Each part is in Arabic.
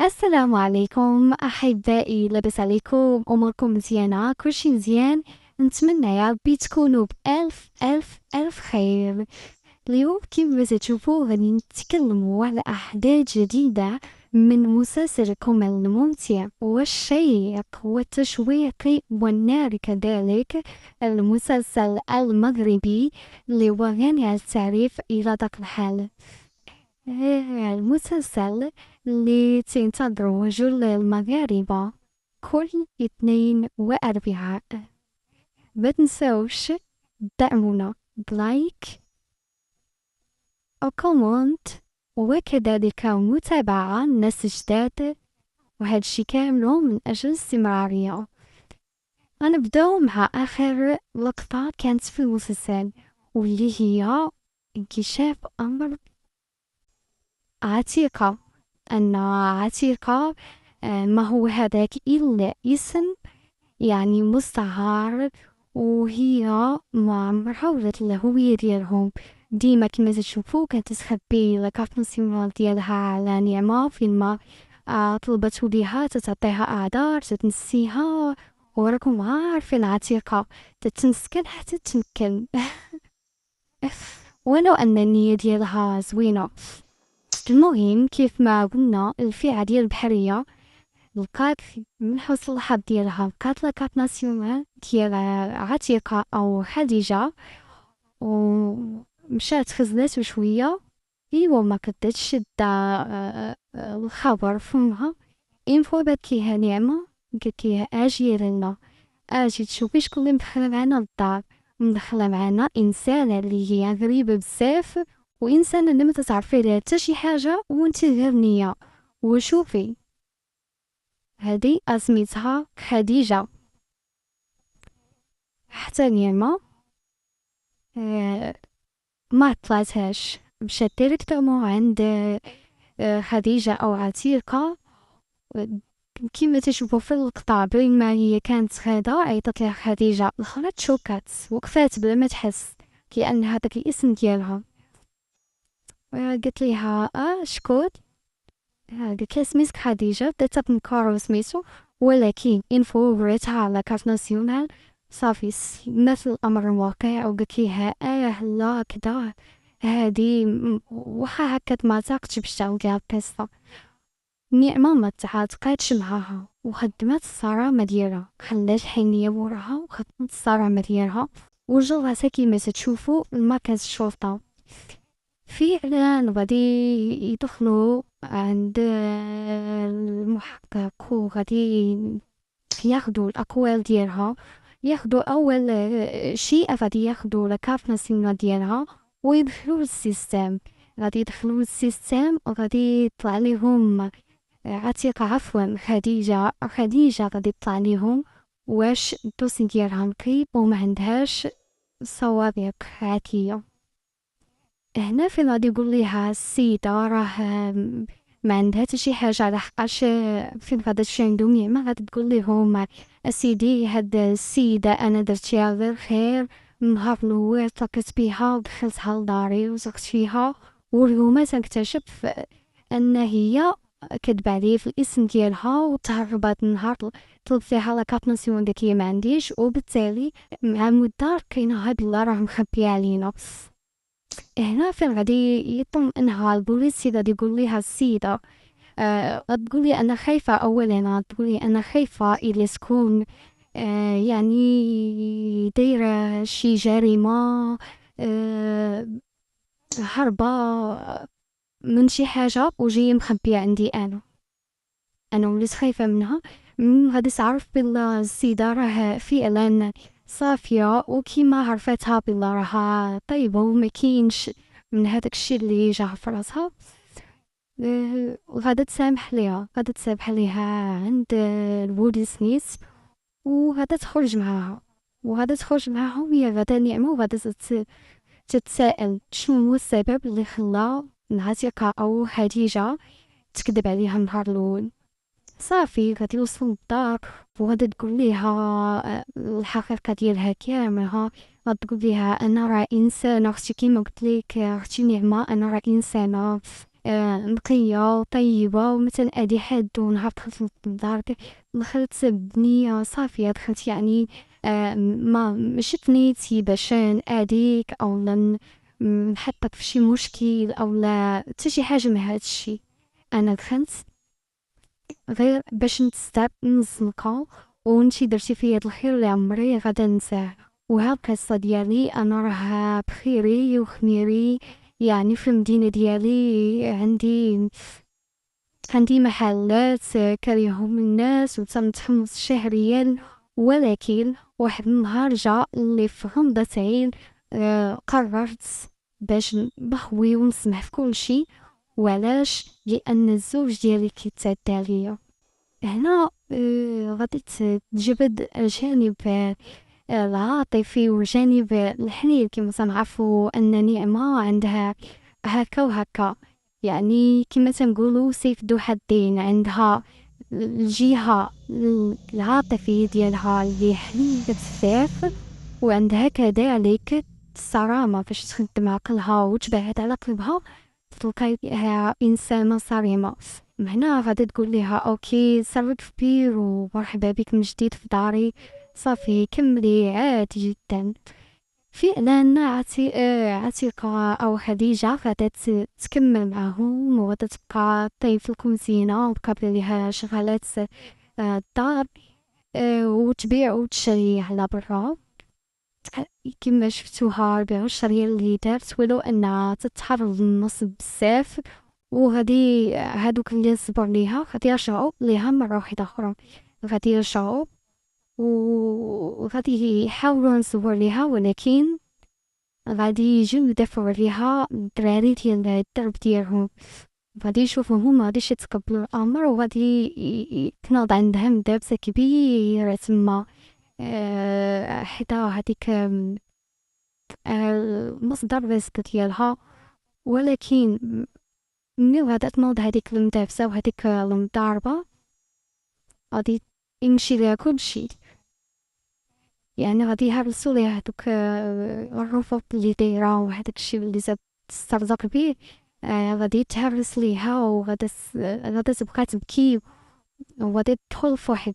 السلام عليكم أحبائي، لاباس عليكم؟ أموركم مزيانة؟ كلشي مزيان؟ نتمنى يا ربي تكونوا بألف ألف ألف خير. اليوم كيما تشوفوا غادي نتكلموا على أحداث جديدة من مسلسلكم الممتع والشيق والتشويقي والنار كذلك، المسلسل المغربي اللي هو غني عن التعريف إلى ذاك الحال. المسلسل اللي تنتظروه جل المغاربة كل اثنين وأربعاء. متنساوش دعمونا بلايك أو كومنت، وكذلك متابعة الناس جداد، وهاد الشي كاملو من أجل الاستمرارية. غنبداو مع آخر لقطة كانت في المسلسل، واللي هي انكشاف أمر عتيقة. أن عتيقة ما هو هذاك إلا اسم يعني مستعار، وهي ما عمرها ولات الهوية ديالهم. ديما كما تشوفو كانت تخبي لاكارت ناسيونال ديالها على نعمة فين ما طلبتو ليها تتعطيها أعذار تتنسيها. وراكم عارفين عتيقة تتمسكن حتى تمكن. ولو أن النية ديالها زوينة. المهم كيف ما قلنا الفئة ديال البحرية لقات من حسن الحظ ديالها لقات لاكارت ناسيونال ديال عتيقة أو خديجة، ومشات خزناتو شوية. إيوا ما قدرتش دا الخبر فمها. إن فوا بات ليها نعمة قالت ليها أجي لنا، أجي تشوفي شكون اللي مدخلة معنا للدار. مدخلة معنا إنسانة اللي هي غريبة بزاف، وإنسانة اللي متتعرفي ليها حتى شي حاجة وانت غير نية. وشوفي هادي سميتها خديجة. حتى نعمة ما طلعتهاش، مشات ديريكتومون عند خديجة أو عتيقة. كيما تشوفوا في اللقطة بين ما هي كانت غادا عيطت لها خديجة، الأخرى تشوكات وقفات بلا ما تحس كأن هذاك الاسم ديالها. قالت ليها شكون؟ قالت لها سميتك خديجة. بدات تنكر سميتو، ولكن انفو وريتها على كارت ناسيونال صافي مثل الأمر الواقع. وقالت ليها لا كدا هادي واخا هكا ما تاقتش باش تعاود ليها القصة. نعمة ما تعاتقاتش معاها وخدمات الصرامة ديالها، خلات حنية موراها وخدمت الصرامة ديالها وجراتها كيما تشوفوا لمركز الشرطة. فعلا غادي يدخلوا عند المحقق وغادي ياخدوا الأقوال ديالها. ياخدوا أول شيء غادي ياخدوا لاكارت ناسيونال ديالها ويدخلوا للسيستم. غادي يدخلوا للسيستم وغادي يطلع ليهم عتيقة، عفوا خديجة غادي يطلع ليهم واش الدوسي ديالها نقي وما عندهاش سوابق عاتية. هنا فين غادي يقول ليها السيدة راه ما عندها حتى شي حاجة، على حقاش فين غادا تمشي عندهم نعمة غادي تقول ليهم اسيدي هاد السيدة انا درتيها غير خير. النهار الاول تلاقيت بيها ودخلتها لداري وزرت فيها، واليوم تنكتشف ان هي كدب عليه في الاسم ديالها وتهربات. النهار طلب فيها لاكارت ناسيونال ديك هي ما عنديش، وبالتالي مع مدة كاينه هاد الله راه مخبي علينا. هنا فين غادي يطمئنها البوليس غادي يقول ليها السيدة غتقولي انا خايفة. اولا غتقولي انا خايفة الى تكون يعني دايرة شي جريمة، هربة من شي حاجة وجاية مخبية عندي انا وليت خايفة منها. غادي تعرف بلا السيدة راه فعلا صافية، وكيما عرفتها بلا راها طيبة وما كاينش من هذاك الشيء اللي جا في راسها. غادا تسامح ليها عند الويل سميث، وغادا تخرج معاها وهي غادا نعمة. وغادا تتساءل شنو هو السبب اللي خلى عتيقة أو خديجة تكذب عليها النهار الأول. صافي غادي يوصلوا للدار وغادا تقول ليها الحقيقة ديالها كاملة. غتقول ليها انا راه انسانة اختي، كيما قلت لك اختي نعمة، انا راه انسانة نقية طيبة، ومثلا أدي حاد ونهار دخلت للدار دخلت بنية صافية، دخلت يعني ما مشيت نيتي باش نأذيك أولا نحطك في شي مشكل أولا حتى شي حاجة من هاد الشي. أنا دخلت غير باش نصدقها، وانتي درتي فيا هاد الخير اللي عمري غادا ننساه. وهاد القصة ديالي أنا راه بخيري وخميري، يعني في المدينة ديالي عندي محلات كريهم الناس وتنتحمس شهريا. ولكن واحد النهار جا اللي في غمضة عين قررت باش نخوي ونسمح في كل شي. وعلاش؟ لأن الزوج ديالي كيتعدى عليا. هنا غادي تجبد الجانب العاطفي والجانب الحنين، كما تنعرفوا أن نعمة عندها هكا وهكا، يعني كما تنقولوا سيف ذو حدين، عندها الجهة العاطفية ديالها اللي حنينة بزاف، وعندها كذلك الصرامة باش تخدم عقلها وتبعد على قلبها تلقايها إنسانة صارمة. هنا غادي تقول ليها اوكي صرت كبير ومرحبا بك من جديد في داري، صافي كملي عادي جدا. فعلا عتيقة أو خديجة غادا تكمل معاهم وغادا تبقى طيب في الكوزينة وتقابل ليها شغالات الدار، وتبيع وتشري على برا كما شفتوها البيع والشري اللي دارت، ولو انها تتعرض للنصب بزاف. وغادي هادوك اللي صبر ليها غادي يرجعوا ليها مرة واحدة أخرى، غادي يرجعوا وغادي يحاولوا نصبر ليها، ولكن غادي يجيو يدافعوا عليها الدراري ديال الدرب ديالهم، غادي يشوفوا هما غاديش يتقبلوا الأمر وغادي تنوض عندهم دابسة كبيرة تما حدا هاديك مصدر الرزق ديالها. ولكن ملي غادا تنوض هاديك المدافسة وهاديك المضاربة غادي يمشي ليها كلشي، يعني غادي يهرسو ليها هادوك الرفوف اللي دايرة وهداك الشي اللي زاد تسترزق بيه، غادي يتهرس ليها غادا تبقى تبكي وغادي تدخل فواحد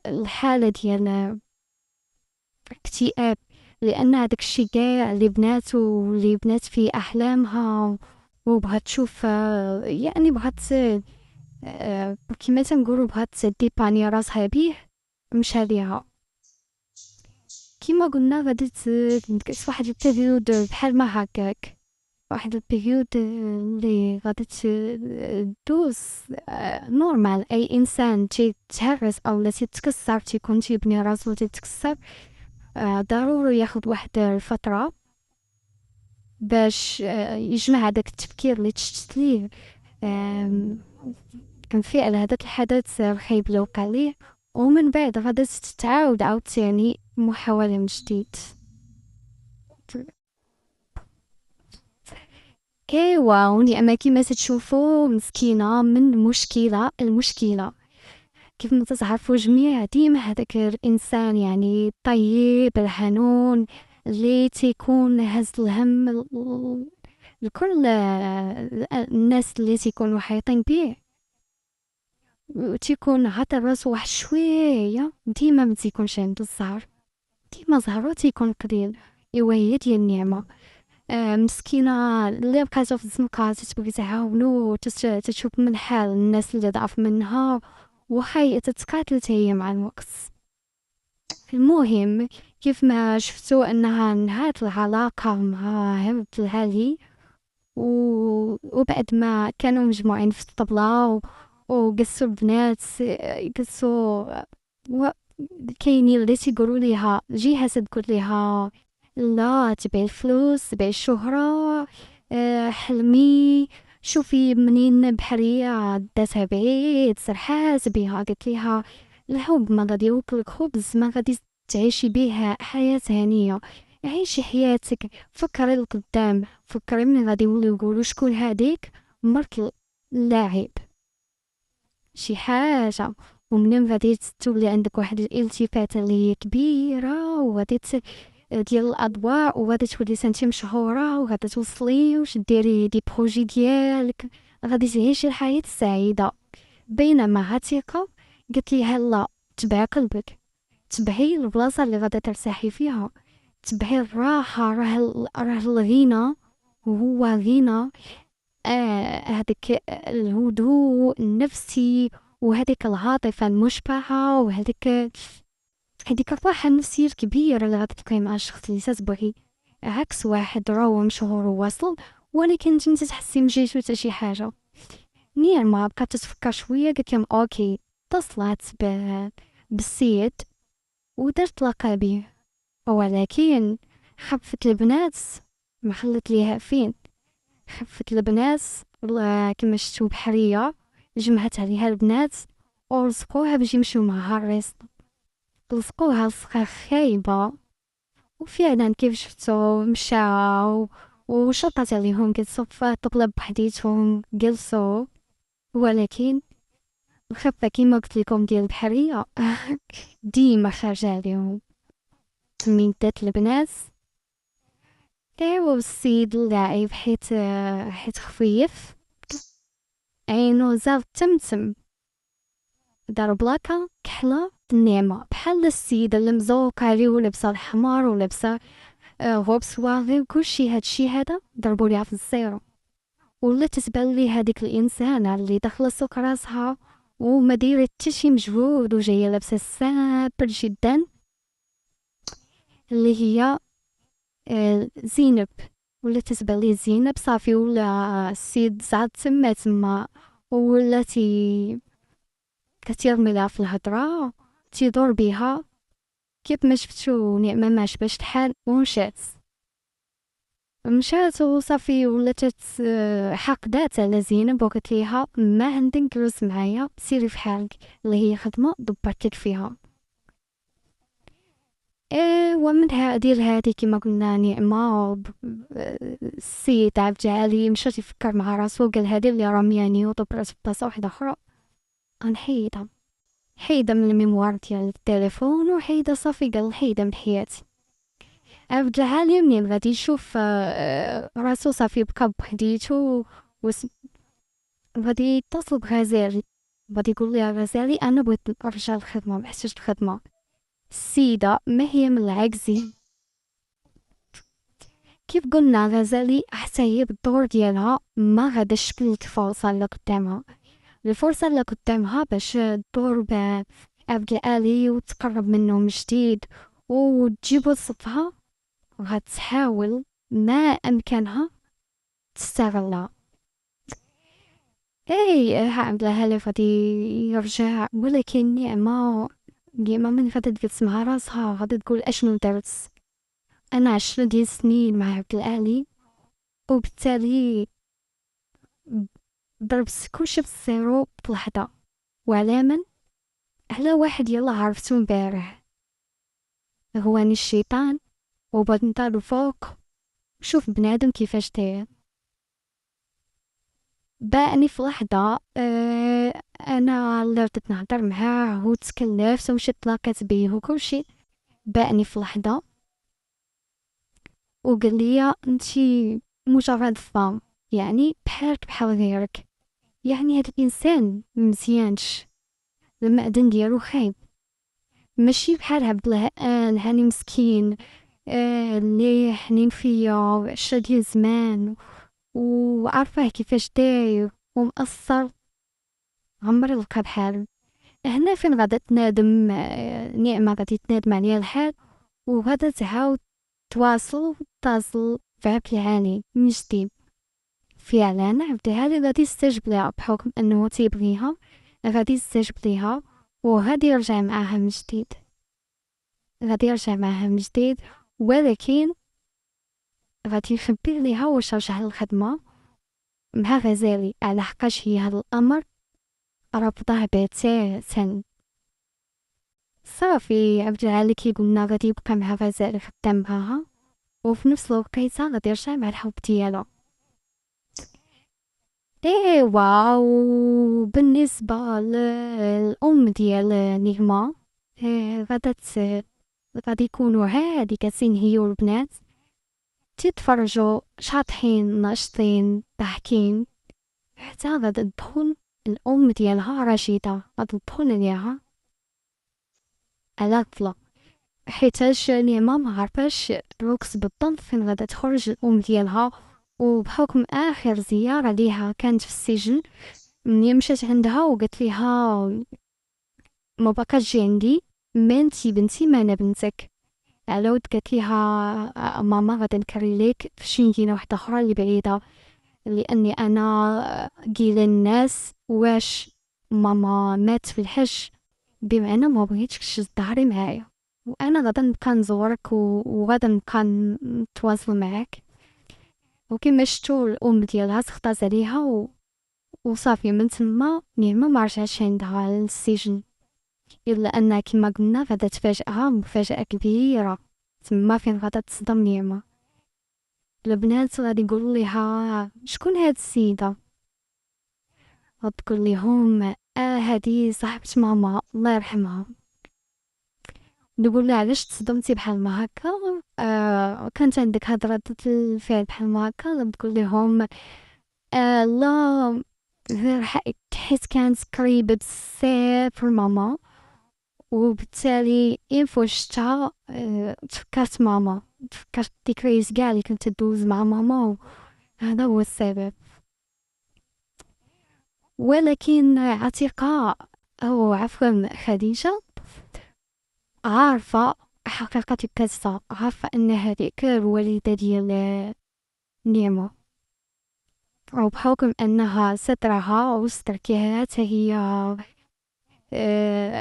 الحالة ديال اكتئاب، لأن هداك الشي كاع اللي بنات في أحلامها وبغات تشوف، يعني بغات كما تنقولوا بغات ديباني راسها بيه مشى ليها. كما قلنا غادي تنكس واحد البيريود بحال ما هكاك، واحد البيريود اللي غادي تدوز نورمال. اي انسان تيتهرس او لا تيتكسر تيكون تيبني راسو تيتكسر، ضروري ياخد واحد الفترة باش يجمع هداك التفكير اللي تشتت ليه كان فعل هداك الحدث الخايب اللي وقع ليه، ومن بعد غادا تتعاود عاوتاني محاولة من جديد. ايوا ونعمة كيما تتشوفوا مسكينة من مشكلة المشكلة. كيف ما تعرفوا جميع ديما هذاك الانسان يعني الطيب الحنون اللي تيكون هز الهم لكل الناس اللي تيكونوا محيطين بيه، تيكون عطى راسو واحد شويه، ديما ما تيكونش عنده الزهر، ديما زهرو تيكون قليل. ايوا هي ديال النعمه. مسكينه اللي بقات في الزنقه تتبغي تعاونو تشوف من حال الناس اللي ضعف منها وحي تتقاتل هي مع الوقت. المهم كيف ما شفتوا انها انهات العلاقة مع عبد العالي وبعد ما كانوا مجموعين في الطبلة وقصوا البنات قصوا كاينين اللي تيقولوا ليها جهة تقول ليها لا تبعي الفلوس تبعي الشهرة، حلمي شوفي منين بحرية داتها بعيد سرحات بيها، قلت ليها الحب ما غادي يوكلك خبز ما غادي تعيشي بيه حياة هنية، عيشي حياتك، فكري القدام، فكري من غادي يوليو يقولوا شكون هاديك مرت اللاعب شي حاجة، ومنين غادي تولي عندك واحد الالتفاتة اللي هي كبيرة وغادي ديال الاضواء وغادي تولي سنتي مشهورة وغادي توصلي واش ديري دي بروجي ديالك غادي تعيشي الحياة السعيدة. بينما عتيقة قالت ليها لا، تبعي قلبك، تبعي البلاصة اللي غادا ترتاحي فيها، تبعي الراحة. راه الغنى وهو غنى هذاك الهدوء النفسي، وهذيك العاطفة المشبعة، هذيك الراحة النفسية الكبيرة اللي غتلقاي مع الشخص اللي تتبغي، عكس واحد راهو مشهور وواصل ولكن نتي تحسي مجيتو حتى شي حاجة. نيرما بقات تتفكر شوية، قالت لهم اوكي. اتصلت بالسيد ودارت لقا بيه، ولكن خفت البنات، ما خلت ليها فين. خفت البنات كما شفتو بحرية، جمعت عليها البنات ولصقوها باش يمشيو معها الريس. لصقوها لصقة خايبة، وفعلا كيف شفتو مشاو وشطت عليهم، قالت صفا تقلب بحديتهم جلسوا. ولكن الخفة كيما قلت لكم ديال البحرية ديما خارجة عليهم. من دات البنات ايوا السيد اللاعب حيت خفيف عينو زاد تمتم، دار بلاكا كحلة النعمة بحال السيدة اللي مزوقة عليه ولبسة الحمار ولبسة غوب سواغي وكلشي. هادشي هذا ضربو ليها في الزيرو، ولا تتبان لي هاديك الانسانة اللي داخلة سوق راسها وما دايره حتى شي مجهود وجايه لابسه سامبل جدا، اللي هي زينب. ولا تتبان لي زينب صافي، ولا السيد زعد تما ولاتي كترمي لها في الهضره، تيدور بيها كيف ما شفتو. نعمه ما عجبهاش الحال مشات وصافي، ولات حقدات على زينب وقالت ليها ما عندك جلوس معايا، سيري في حالك، اللي هي خدمه دبرتك فيها. ومنها ديال هادي كما قلنا نعمة، السيد عبد العالي مشات يفكر مع راسو، قال هادي اللي رمياني ودبرت في بلاصة واحدة أخرى غنحيدها، حيدة من الميموار ديال التليفون، وحيدة صافي، قال حيدة من حياتي. عبد العالي منين غادي يشوف راسو صافي بقى بوحديتو غادي يتصل بغزالي، غادي يقول ليها غزالي انا بغيت نرجع للخدمه، محتاج الخدمه. السيده ما هي من العاكزين، كيف قلنا غزالي حتى هي بالدور ديالها ما غاداش تبلك الفرصه اللي قدامها، الفرصه اللي قدامها باش تدور بعبد العالي وتقرب منه من جديد وتجيبو لصفها، غتحاول ما امكنها تستغلها. اي عبد العالي غادي يرجع، ولكن نعمة من غادا تجلس مع راسها غادا تقول اشنو درت. انا 10 ديال السنين مع عبد العالي، وبالتالي ضربت كلشي بالزيرو بلحظة. وعلى من؟ على واحد يلا عرفتو مبارح، غواني الشيطان وبغيت نطالو فوق. شوف بنادم كيفاش داير، باعني في لحظة انا اللي ردت نهضر معاه وتكلفت ومشيت تلاقيت بيه وكلشي، باعني في لحظة وقال لي انتي مجرد فام، يعني بحالك بحال غيرك، يعني هاد الانسان مزيانش، المعدن ديالو خايب، ماشي بحال عبد الهاني مسكين اللي حنين فيا وعشرة ديال زمان وعارفاه كيفاش داير ومأثر، عمري لقى بحال. هنا فين غادا تنادم نعمة، غادي تنادم عليها الحال وغادا تعاود تواصل وتصل في عبد العالي من جديد. فعلا عبد العالي غادي يستجب ليها بحكم انه تيبغيها، غادي يستجب ليها وغادي يرجع معاها من جديد، غادي يرجع معاها من جديد. ولكن غادي يخبي ليها واش رجع للخدمة مع غزالي، على حقاش هي هذا الامر رفضه بتاتا. صافي عبد العالي كيقولنا غادي يبقى مع غزالي خدام معاها، وفي نفس الوقيته غادي يرجع مع الحب ديالو. ايوا وبالنسبه للام ديال نغمه غادي يكونوا عادي جالسين هي والبنات تتفرجوا شاطحين ناشطين ضاحكين حتى غادا تدخل الأم ديالها رشيدة، غادا تدخل ليها على طفلة، حيتاش نعمة معرفاش دروكس بالضبط فين غادا تخرج الأم ديالها. وبحكم آخر زيارة ليها كانت في السجن، مني مشات عندها وقالت ليها ما بقاش جي عندي، ما انتي بنتي ما انا بنتك. علاود قالت ليها ماما غادا نكري ليك في شي مدينة واحدة اخرى اللي بعيدة، لاني انا قيل الناس واش ماما مات في الحج، بمعنى ما بغيتكش تظهري معايا، وانا غادا نبقى نزورك وغادا نبقى نتواصل معاك. وكما شفتو الام ديالها سخطات عليها وصافي من تما نعمة ما رجعتش عندها للسجن، الا ان كما قلنا غادا تفاجئها مفاجأة كبيرة تما فين غادا تصدم نعمة. البنات غادي يقولوا ليها شكون هاد السيدة، غتقول لهم هادي صاحبة ماما الله يرحمها. نقول لها علاش تصدمتي بحال ما هكا، كانت عندك هاد ردة الفعل بحال ما هكا. تقول لهم لا، حيت كانت قريبة بزاف لماما، وبالتالي فاش شفتها تفكرت ماما، تفكرت الذكريات كاع اللي كنت تدوز مع ماما، وهذا هو السبب. ولكن عتيقة أو عفوا خديجة عارفة حقيقة القصة، عارفة أن هذيك الوالدة ديال نعمة، وبحكم أنها سترها وستركها حتى هي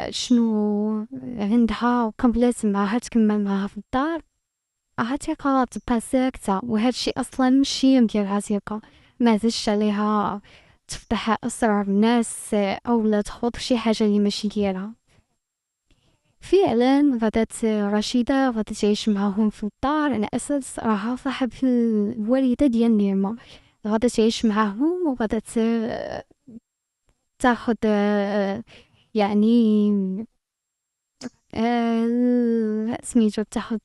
شنو عندها وقبلت معها تكمل معها في الدار، عتيقة تبقى ساكتة. وهذا الشيء أصلا ماشي ديال عتيقة، ما زدش عليها تفتح أسرار الناس أو لا تخوض شي حاجة اللي ماشي ديالها. فعلا غدات رشيدة غادا تعيش معاهم في الدار على أساس راها صاحب الوالدة ديال نعمة، غادا تعيش معاهم وغادا تاخد يعني سميتو تاخد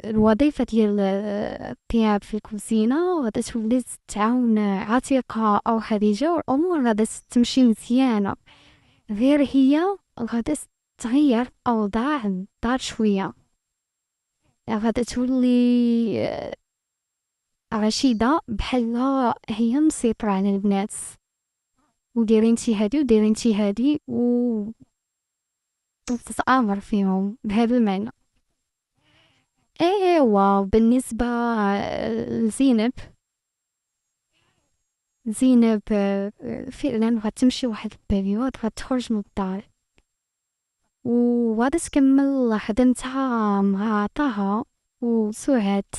الوظيفة ديال الطياب في الكوزينة، وغادا تولي تعاون عتيقة أو خديجة، والأمور غادا تمشي مزيانة. غير هي غادا تغير أوضاع الدار شوية، غادا تولي رشيدة بحال هي مسيطرة على البنات، وديري انتي هادي وديري انتي هادي وتتآمر فيهم بهذا المعنى. ايوا بالنسبة لزينب، زينب فعلا غتمشي واحد البريود غتخرج من الدار وغادا تكمل خدمتها مع طه وسعاد.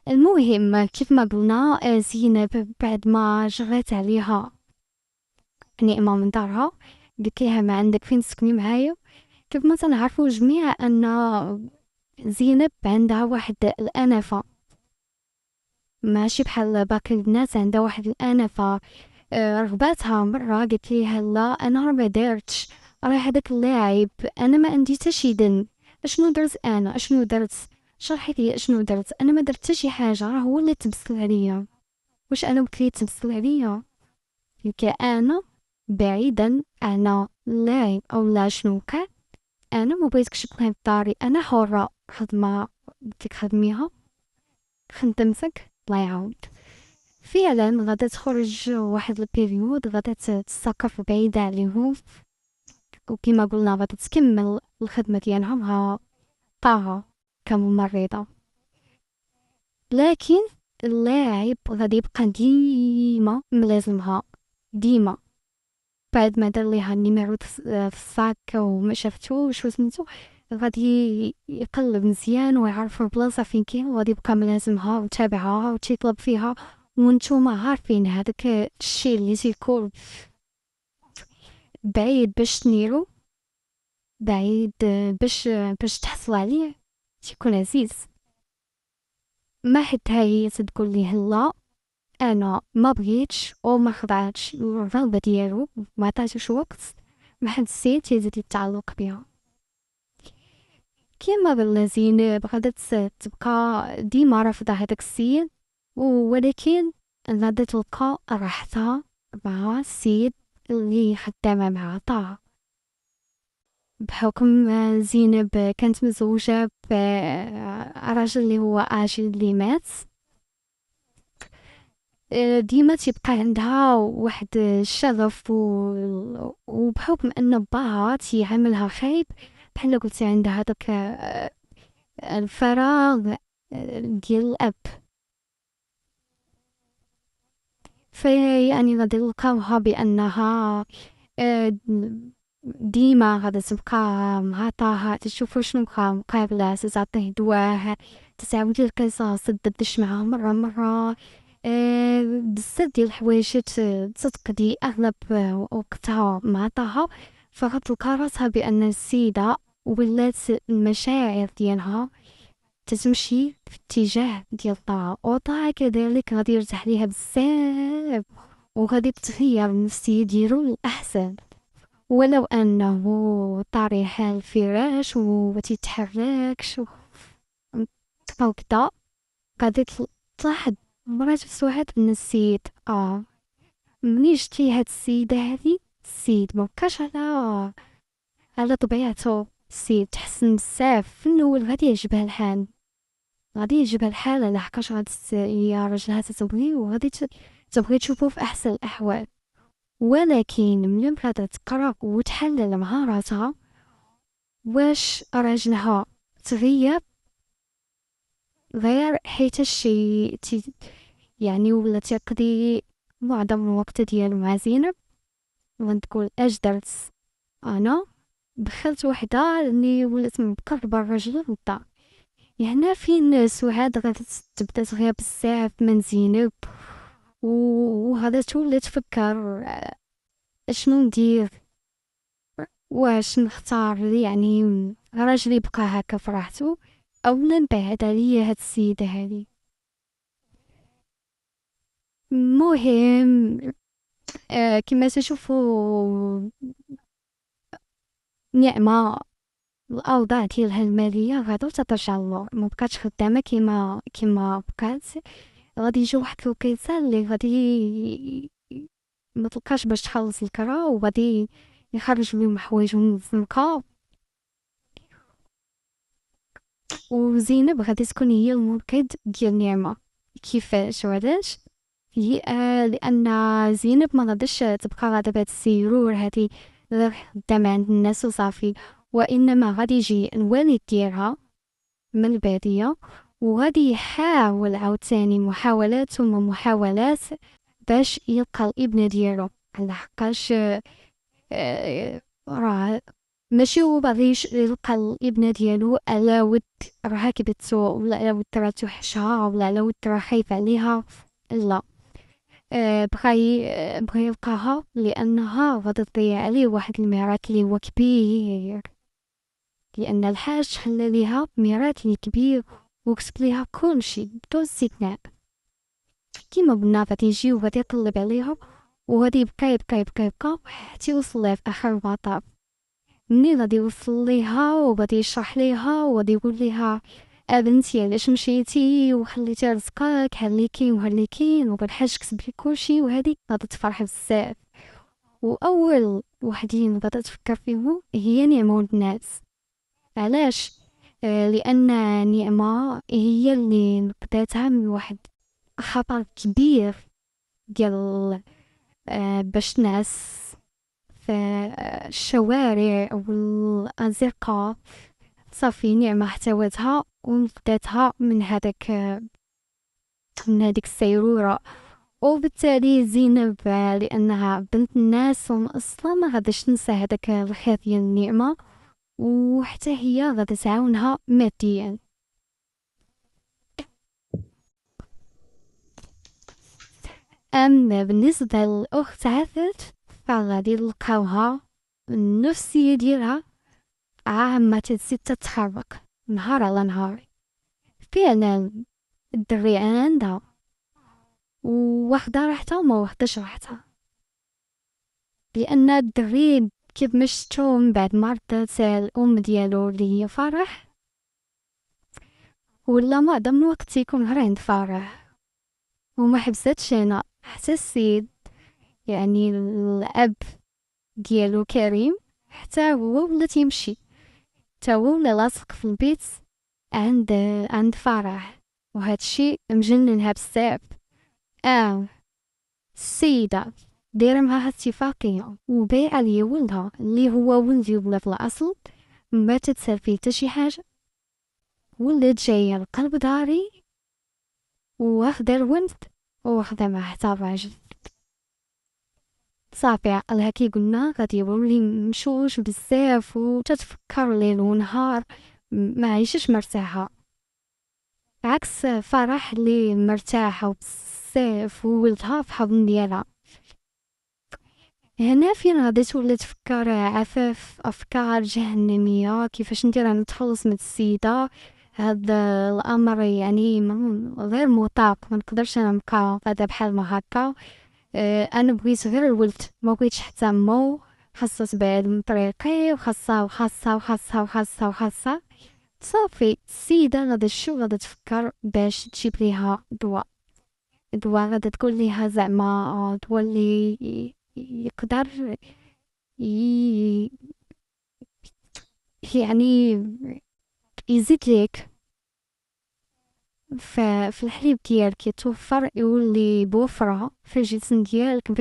المهم كيف ما قلنا زينب بعد ما جرات عليها نعمة من دارها قلت لها ما عندك فين تسكني معايا. كيف ما تنعرفوا جميع ان زينب عندها واحد الانفه، ماشي بحال باقي البنات عندها واحد الانفه. رغباتها مرة قالت ليها لا انا راه ما دارتش، راه هذاك اللاعب انا ما عندي حتى شي ذنب، اشنو درت انا اشنو درت، شرحي لي اشنو درت، انا ما درت حتى شي حاجه، راه هو اللي تبسل عليا. واش انا قلت ليه تبسل عليا؟ قلت انا بعيدا عن اللاعب او لا شنو كان، انا ما بغيتكش تبقاي في داري، انا حره خدمه بدك خدميها خدمتك الله يعاود. فعلا غادا تخرج واحد البيريود غادا تسقف بعيدة عليهم، وكما قلنا غادا تكمل الخدمة ديالها مع طه كممرضة. لكن اللاعب غادي يبقى ديما ملازمها ديما، بعد ما دار ليها النيميرو في الصاك وما شافتوش وسميتو، غادي يقلب مزيان ويعرف البلاصه فين كاين، وغادي يبقى ملازمها وتابعها وتيطلب فيها. وانتوما عارفين هذاك الشيء اللي تيكون بعيد باش تنيرو، بعيد باش تحصل عليه تيكون عزيز. ما حتى هي تقول ليه لا انا ما بغيتش او ما خضعتش الرغبه ديالو، ما عطاتوش وقت، ما حسيت تيزيد التعلق بها. كيما قلنا زينب غادا تبقى ديما رافضه هذاك السيد، ولكن غادي تلقى راحتها مع السيد اللي خدامة معاه طه، بحكم زينب كانت مزوجة براجل اللي هو عاجل اللي مات. ديما تيبقى عندها واحد الشغف وبحكم ان باها تيعاملها خايب، بحال قلتي عندها هذاك الفراغ ديال الاب. فيعني غادي نلقاوها بانها ديما غادي تبقى مع طه، تشوفو شنو بقى مقابله، تعطيه دواء، تتعاود القصص، تدردش معاه مرة بزاف ديال الحوايج تقضي اغلب وقتها مع طه. فغتلقى راسها بان السيده ولات المشاعر ديالها تتمشي في اتجاه ديال طه، وطه كذلك غادي يرتاح ليها بزاف وغادي تغير النفسية ديالو للأحسن، ولو أنه طريح على الفراش ومتيتحركش وكدا. غادي تلاحظ مرات في واحد من السيد مني شتي هاد السيدة هادي، السيد مبقاش على طبيعته. السيد تحسن بزاف في الأول، غادي يعجبها الحال، غادي يعجبها الحال لحقاش غادي هي راجلها تتبغي وغادي تبغي تشوفو في أحسن الأحوال. ولكن ملي بدات تقرا وتحلل مع راسها واش راجلها تغير غير حيت شي يعني ولا تقضي معظم الوقت ديالو مع زينب، وتقول اش درت انا، دخلت وحده اللي ولات مقربه الراجل للدار. يعني فين سعاد غادي تبدا تغير بزاف من زينب، وهذا تولي تفكر اشنو ندير، واش نختار يعني راجل يبقى هكا فرحتو او نبعد عليا هاد السيدة هادي. مهم كما تشوفوا نعمة الأوضاع ديالها المالية غادي تترجع للور، مبقاتش خدامة كيما بقات. غادي يجي واحد الوقيته اللي غادي متلقاش باش تخلص الكرا، وغادي يخرج ليهم حوايجهم من الزنقة، وزينب غادي تكون هي المنقذ ديال نعمة. كيفاش وعلاش؟ هي لان زينب ما غاديش تبقى غادا بهاد السيرور هادي غير خدامة عند الناس وصافي، وانما غادي يجي الوالد ديالها من البادية وغادي يحاول عاوتاني محاولات ثم محاولات باش يلقى الابنة ديالو، لحقاش راه ماشي هو باغي يلقى الابنة ديالو على ود راها كبتو، ولا على ود راه توحشها، ولا على ود راه خايف عليها، لا. بغا يلقاها لانها غادي تضيع عليه واحد الميراث اللي هو كبير، لان الحاج خلى ليها ميراث اللي كبير وكتب ليها كلشي بدون استثناء. كيما قلنا غادي يجي وغادي يطلب عليها، وغادي يبقى حتى يوصل لها في اخر المطاف. مني غادي يوصل ليها وغادي يشرح ليها وغادي يقول ليها بنتي علاش مشيتي وخليتي رزقك هالليكين وهالليكين وبالحاج كتب لي كلشي، وهادي غادي تفرح بزاف. واول وحدين غادي تفكر فيهم هي نعمة ولد الناس. علاش؟ لان نعمة هي اللي نقذتها من واحد خطر كبير ديال باش الناس في الشوارع والأزقة. صافي نعمة احتوتها ونقذتها من هذاك من هذيك السيرورة. وبالتالي زينب لأنها بنت الناس أصلا ما غاديش تنسى هذاك الخير ديال النعمة، وحتى هي غادي تعاونها ماديا. أما بالنسبة للأخت عفت فغادي نلقاوها النفسية ديالها عامة تزيد تتحرك نهار على نهار. فعلا الدري عندها وواخدة راحتها وما واخداش راحتها، لأن الدري كيف ما شفتو من بعد ما ردات الأم ديالو اللي هي فرح، ولا معظم الوقت تيكون غير عند فرح، وما حبستش هنا حتى السيد، يعني الأب ديالو كريم، حتى هو ولا تيمشي، حتى هو ولا لاصق في البيت عند فرح. وهادشي مجننها بزاف. السيدة دايرة معاها اتفاقية وبايعة ليا ولدها اللي هو ولدي ولا في الأصل ما تتسال فيه حتى شي حاجة، ولات جاية لقلب داري وواخدة الولد وواخدة معاه حتى الراجل. صافي عقلها كي قلنا غادي يولي مشوش بزاف وتتفكر ليل ونهار، ما عايشش مرتاحة، عكس فرح اللي مرتاحة بزاف وولدها في حضن ديالها. هنا فين غادي تولي تفكر عفاف أفكار جهنمية كيفاش ندير أنا نتخلص من السيدة. هاد الأمر يعني غير مطاق، ما نقدرش أنا نبقى غادا بحال ما هكا. أنا بغيت غير الولد، ما بغيتش حتى مو، خاصها تبعد من طريقي وخاصها وخاصها وخاصها وخاصها وخاصها. صافي السيدة غادا شو غادا تفكر باش تجيب ليها دواء غادا تقول ليها زعما دواء اللي يقدر ي... يعني يزيد ليك في الحليب ديالك، يتوفر يولي بوفرة في الجسم ديالك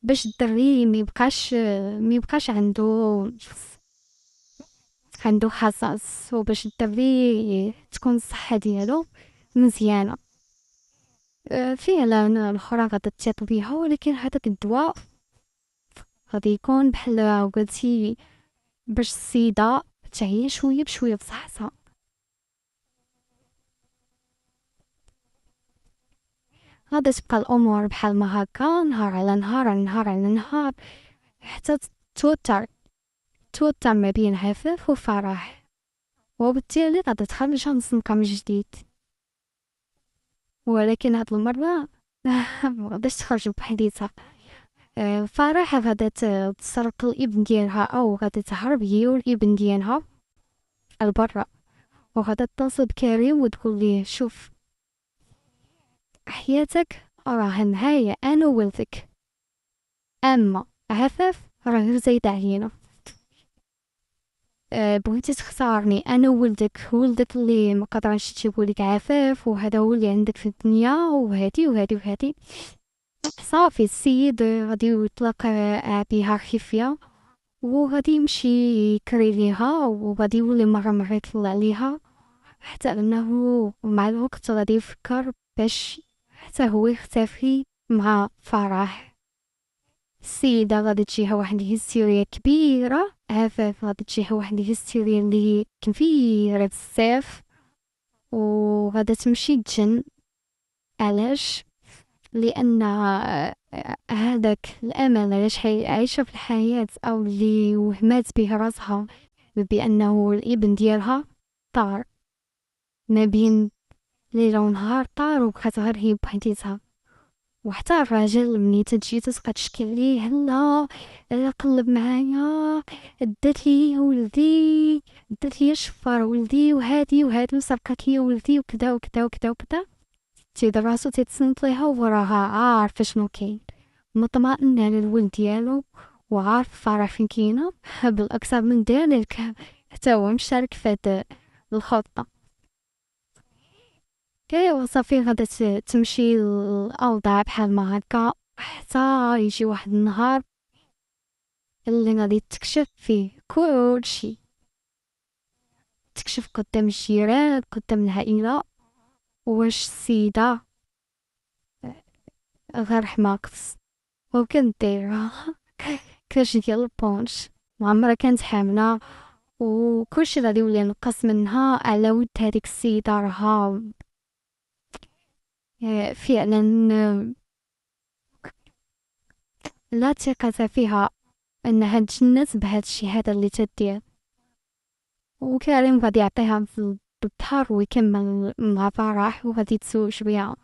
باش الدري ما يبقاش عنده حساس، وباش الدري تكون الصحة ديالو مزيانة. فعلا الاخرى غادا تحيط بيها، ولكن هذاك الدواء غادي يكون بحال قلتي باش السيدة تعيا شوية بشوية بصحتها. غادا تبقى الأمور بحال ما هكا نهار على نهار على نهار على نهار، حتى توتر ما بين عفاف وفرح، وبالتالي غادا تخرجها من الزنقة من جديد. ولكن هاد المرة مغاداش تخرج بوحديتها. فرح غادا تسرق الابن ديالها أو غادا تهرب هي والابن ديالها لبرا، وغادا تتصل بكريم وتقول ليه شوف حياتك راه نهاية أنا وولدك، أما عفاف راه غير زايدة علينا. بغيتي تختارني أنا ولدك اللي مقدرش تجيبولك عفاف، وهذا هو اللي عندك في الدنيا، وهادي. صافي السيد غادي يطلق بها خفية، وغادي يمشي يكري ليها، وغادي يولي مرة يطلع ليها، حتى أنه مع الوقت غادي يفكر باش حتى هو يختفي مع فرح. السيدة غادي تجيها واحد الهستيريا كبيرة، عفاف غادي تجيها واحد الهستيريا اللي كبيرة بزاف، وغادا تمشي تجن. علاش؟ لأن هذاك الأمل علاش عايشة في الحياة أو اللي وهمات به راسها بأنه الابن ديالها طار ما بين ليلة ونهار، طار وبقات غير هي بوحديتها. وحتى الراجل ملي تجي تبقى تشكي ليه هلا قلب معايا، دات لي ولدي، دات لي شفار ولدي وهادي وسرقت لي ولدي وكذا وكذا وكذا وكذا، تيدير راسو تيتصنت ليها وراها عارفه شنو كاين، مطمئن على الولد ديالو وعارف فرح فين كاينه، بالاكثر من ذلك حتى هو مشارك في هاد الخطه. كي وصافي غادا تمشي الأوضاع بحال ما هكا، حتى يجي واحد النهار اللي غادي تكشف فيه كلشي، تكشف قدام الجيران قدام العائلة واش السيدة غير حماقت وكانت دايرة كاش ديال البونش، معمرها كانت حاملة، وكلشي غادي يولي نقص منها على ود هاديك السيدة. راها فعلا لا ثقة فيها انها تجنت بهذا الشيء هذا اللي تدير. وكريم غادي يعطيها في الظهر ويكمل مع فرح وغادي تزوج بها.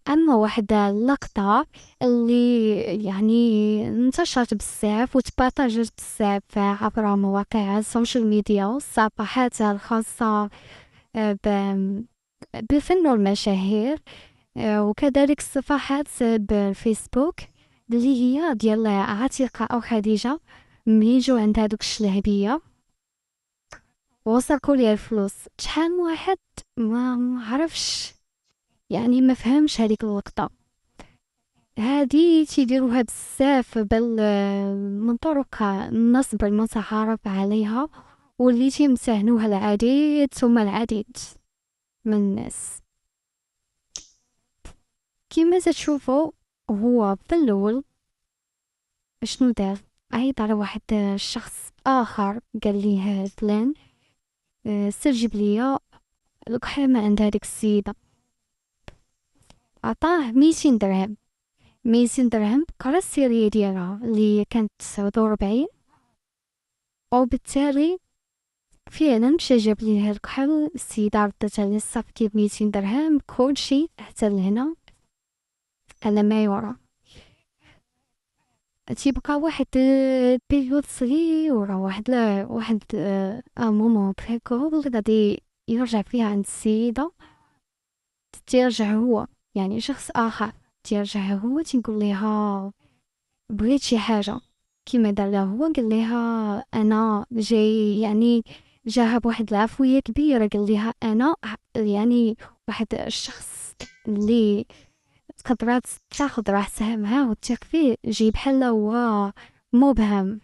اما واحد اللقطة اللي يعني انتشرت بزاف وتبارطاجات بزاف عبر مواقع السوشيال ميديا والصفحات الخاصة بفنوا المشاهير. وكذلك الصفحات بالفيسبوك اللي هي ديال عتيقة أو خديجة، ملي يجو عند هادوك الشلهبية وسرقوا ليا الفلوس شحال من واحد ما عرفش، يعني ما فهمش هذيك اللقطة هادي تيديروها بزاف بل من طرق النصب المتعارف عليها، واللي تيمتهنوها العديد ثم العديد من الناس. كيما تشوفوا هو في الأول شنو دار؟ عيط على واحد الشخص آخر قال ليه فلان استجب ليا القحامة عند هاديك السيدة، عطاه 200 درهم. 200 درهم قرا السيرية ديالها اللي كانت 49، وبالتالي فعلا مشى جاب ليه الكحل. السيدة ردتها ليه صافي 200 درهم كلشي حتى لهنا على ما يرام. تيبقى واحد بيريود صغيرة، واحد مومون بريكول غادي يرجع فيها عند السيدة، تيرجع هو يعني شخص آخر، تيرجع هو تيقول ليها بغيت شي حاجة. كيما دار لها هو قال لها أنا جاي، يعني جاها بواحد العفوية كبيرة، قال لها أنا يعني واحد الشخص اللي قدرات تاخد راحتها معاه وتثق فيه جاي بحال هو مبهم.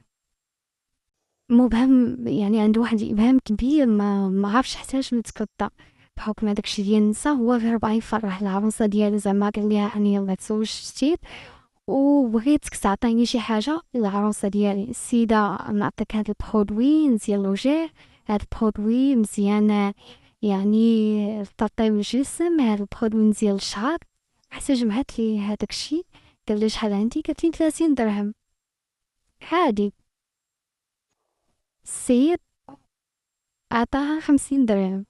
مبهم يعني عنده واحد الإبهام كبير، ما عرفش حتى شنو يتقطع بحكم هداكشي ديال النساء. هو غير بغا يفرح العروسة ديالو، زعما قال ليها أنا يلاه تزوجت جديد وبغيتك تعطيني شي حاجة للعروسة ديالي. السيدة نعطيك هاد البرودوي مزيان لوجيه، هاد البرودوي مزيان يعني لترطيب الجسم، هاد البرودوي مزيان للشعر. حتى جمعت لي هداك الشي. قال لي شحال عندي؟ قالت لي 30 درهم. عادي. السيد عطاها 50 درهم.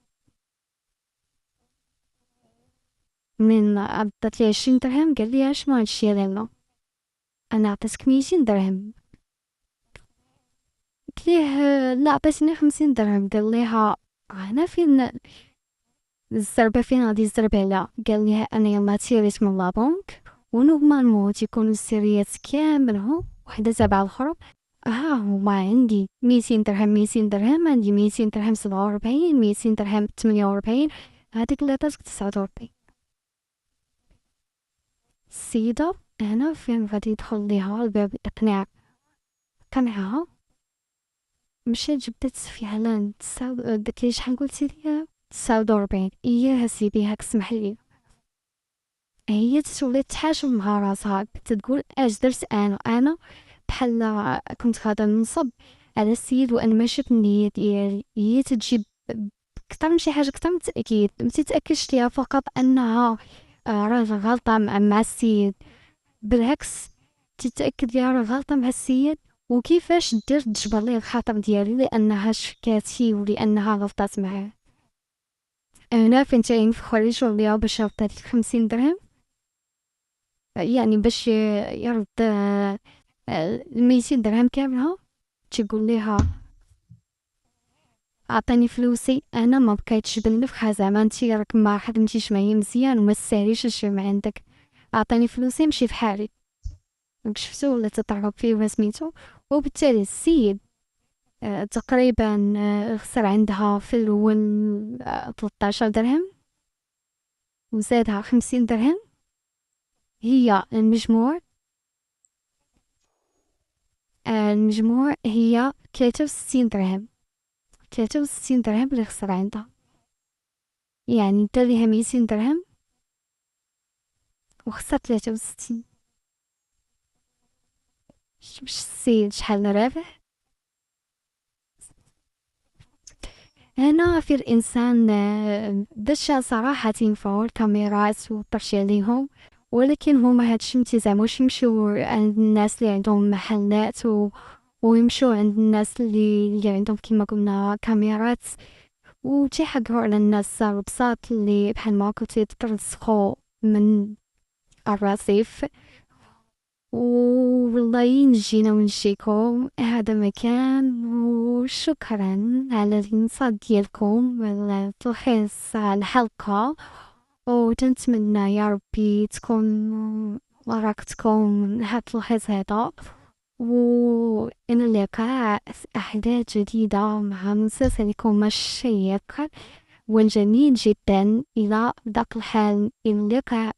من عطات لي 20 درهم قال لي شنو هادشي لالا، انا عطيتك 200 درهم. قلت ليه لا عطيتني 50 درهم. قال ليها انا فين الزربه، فين غادي الزربه؟ لا قال ليها انا يلا تيريت من لابونك ونورمالمون تيكونوا السيريات كاملهم وحده تبع الاخرى. ها هما عندي 200 درهم، 200 درهم عندي 200 درهم 47، 200 درهم 48، هذيك اللي عطاتك 49. السيدة هنا فين غادي يدخل ليها الباب الإقناع، قنعها. مشات جبدت فعلا قالت لي شحال قلتي لي؟ 49. إياه سيدي هاك اسمح لي. هي تولي تحاشم مع راسها تقول اش درت انا بحال كنت غادا ننصب على السيد وانا ماشي بالنية ديالي. هي تجيب كتر من شي حاجه، كتر من التاكيد، ما تتاكدش ليها فقط انها راه غلطه مع السيد، بالعكس تتاكد ليها راه غلطه مع السيد وكيفاش دير تجبر ليه الخاطر ديالي لانها شكاتي ولانها غلطات معاه. هنا فين تينفخوا عليه شغل باش عطاتك 50 درهم، يعني باش يرد 200 درهم كاملها. تيقول ليها عطيني فلوسي، انا ما بقيتش بالنفخه، زعما انتي راك ما خدمتيش معايا مزيان وما تستاهليش الشي من عندك، عطيني فلوسي نمشي فحالي. شفتو ولا تضرب فيه وسميتو. وبالتالي السيد تقريبا خسر عندها في الاول 13 درهم وزادها 50 درهم. هي المجموع هي 63 درهم. 63 درهم اللي خسر عندها، يعني دار ليها 200 درهم وخسر 63. باش السيد شحال رابح. هنا في الانسان دشا صراحة تنفعو الكاميرات وطرش عليهم، ولكن هما هادشي متزعموش يمشيو عند الناس اللي عندهم محلات ويمشيو عند الناس اللي عندهم كما قلنا كاميرات وتيحقروا على الناس البساط اللي بحال ما كنتي ترزقوا من الرصيف. والله ينجينا ونجيكم هذا مكان، وشكرا على الإنصات ديالكم والتلخيص على الحلقة، وتنتمنى يا ربي تكون وراكتكم هاد التلخيص هذا، وإلى اللقاء في أحداث جديدة مع مسلسلكم الشيق والجميل جدا. إلى ذاك الحال، إلى اللقاء.